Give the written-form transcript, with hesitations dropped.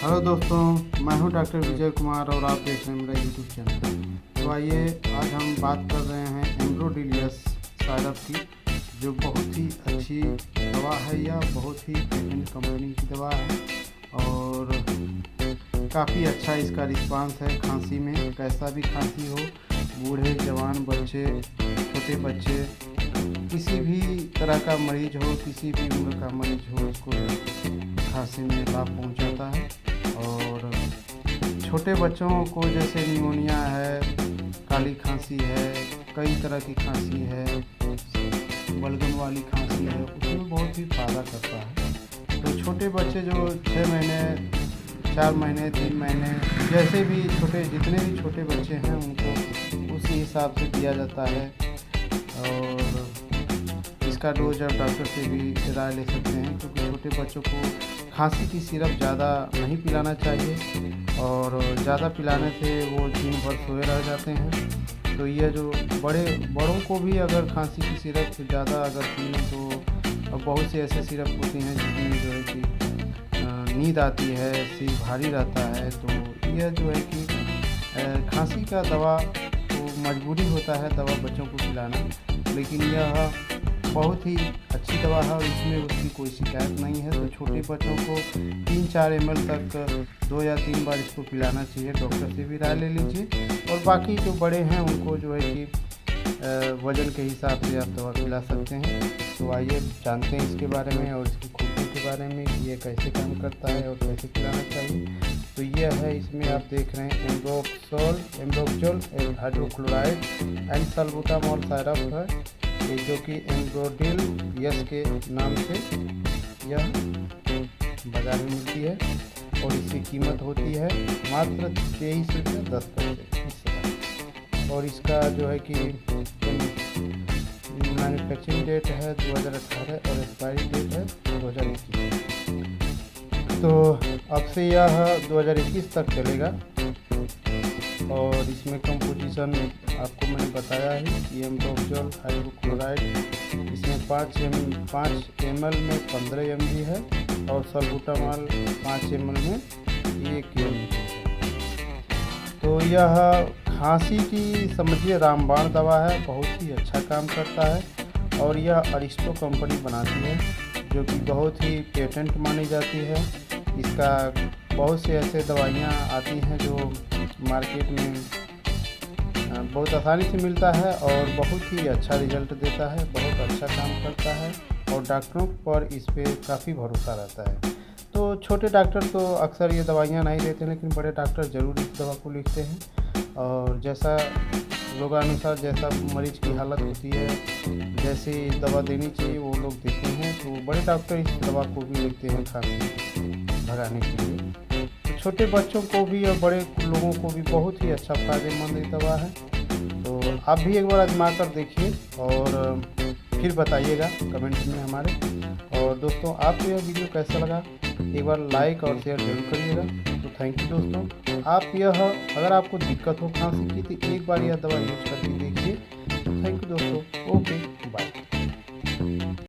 Hello दोस्तों, मैं हूं डॉक्टर विजय कुमार और आप देख रहे हैं मेरा यूट्यूब चैनल। तो आइए आज हम बात कर रहे हैं एम्ब्रोडिलियस साइरप की, जो बहुत ही अच्छी दवा है। यह बहुत ही पेटेंट कंपनी की दवा है और काफ़ी अच्छा इसका रिस्पांस है। खांसी में कैसा भी खांसी हो, बूढ़े जवान बच्चे, छोटे बच्चे, किसी भी तरह का मरीज हो, किसी भी उम्र का मरीज हो, उसको खांसी में लाभ पहुंचाता है। और छोटे बच्चों को जैसे निमोनिया है, काली खांसी है, कई तरह की खांसी है, बलगम वाली खांसी है, उसमें बहुत ही फ़ायदा करता है। तो छोटे बच्चे जो 6 महीने, 4 महीने, 3 महीने, जैसे भी छोटे, जितने भी छोटे बच्चे हैं उनको उसी हिसाब से दिया जाता है। और इसका डोज आप डॉक्टर से भी राय ले सकते हैं, क्योंकि छोटे बच्चों को खांसी की सिरप ज़्यादा नहीं पिलाना चाहिए और ज़्यादा पिलाने से वो दिन भर सोए रह जाते हैं। तो ये जो बड़ों को भी अगर खांसी की सिरप ज़्यादा अगर पिए तो बहुत सी ऐसे सिरप होती हैं जिसमें जो है कि नींद आती है, सिर भारी रहता है। तो यह जो है कि खांसी का दवा तो मजबूरी होता है दवा बच्चों को पिलाना, लेकिन यह बहुत ही अच्छी दवा है और इसमें उसकी कोई शिकायत नहीं है। तो छोटे बच्चों को 3-4 ml तक 2 या 3 बार इसको पिलाना चाहिए। डॉक्टर से भी राय ले लीजिए। और बाकी जो बड़े हैं उनको जो है कि वज़न के हिसाब से आप दवा पिला सकते हैं। तो आइए जानते हैं इसके बारे में और इसकी खूबियों के बारे में कि ये कैसे काम करता है और कैसे पिलाना चाहिए। तो ये है, इसमें आप देख रहे हैं एम्ब्रोक्सोल हाइड्रोक्लोराइड एंड सल्बुटामॉल साइरप है, ये जो कि एम्ब्रोडिलियस के नाम से यह बाजार में मिलती है और इसकी कीमत होती है मात्र 23 रुपये 10 पैसे। और इसका जो है कि मैन्युफैक्चरिंग डेट है 2018 और एक्सपायरी डेट है 2021। तो अब से यह 2021 तक चलेगा। और इसमें कंपोजिशन आपको मैंने बताया है कि एम्ब्रोक्सोल हाइड्रोक्लोराइड इसमें 5 ml में 15 mg है और सल्बुटामॉल 5 ml में 1 mg है। तो यह खांसी की समझिए रामबाण दवा है, बहुत ही अच्छा काम करता है। और यह अरिस्टो कंपनी बनाती है, जो कि बहुत ही पेटेंट मानी जाती है। इसका बहुत से ऐसे दवाइयाँ आती हैं जो मार्केट में बहुत आसानी से मिलता है और बहुत ही अच्छा रिजल्ट देता है, बहुत अच्छा काम करता है और डॉक्टरों पर इस पर काफ़ी भरोसा रहता है। तो छोटे डॉक्टर तो अक्सर ये दवाइयाँ नहीं देते, लेकिन बड़े डॉक्टर ज़रूर इस दवा को लिखते हैं और जैसा रोगानुसार जैसा मरीज की हालत होती है, जैसी दवा देनी चाहिए वो लोग देते हैं। तो बड़े डॉक्टर इस दवा को भी लिखते हैं खांसी भगाने के लिए। तो छोटे बच्चों को भी और बड़े लोगों को भी बहुत ही अच्छा फ़ायदेमंद दवा है। तो आप भी एक बार आजमा कर देखिए और फिर बताइएगा कमेंट में हमारे। और दोस्तों, आपको यह वीडियो कैसा लगा एक बार लाइक और शेयर जरूर करिएगा। तो थैंक यू दोस्तों। आप यह अगर आपको दिक्कत हो खांसी की तो एक बार यह दवा यूज करके देखिए। तो थैंक यू दोस्तों। ओके।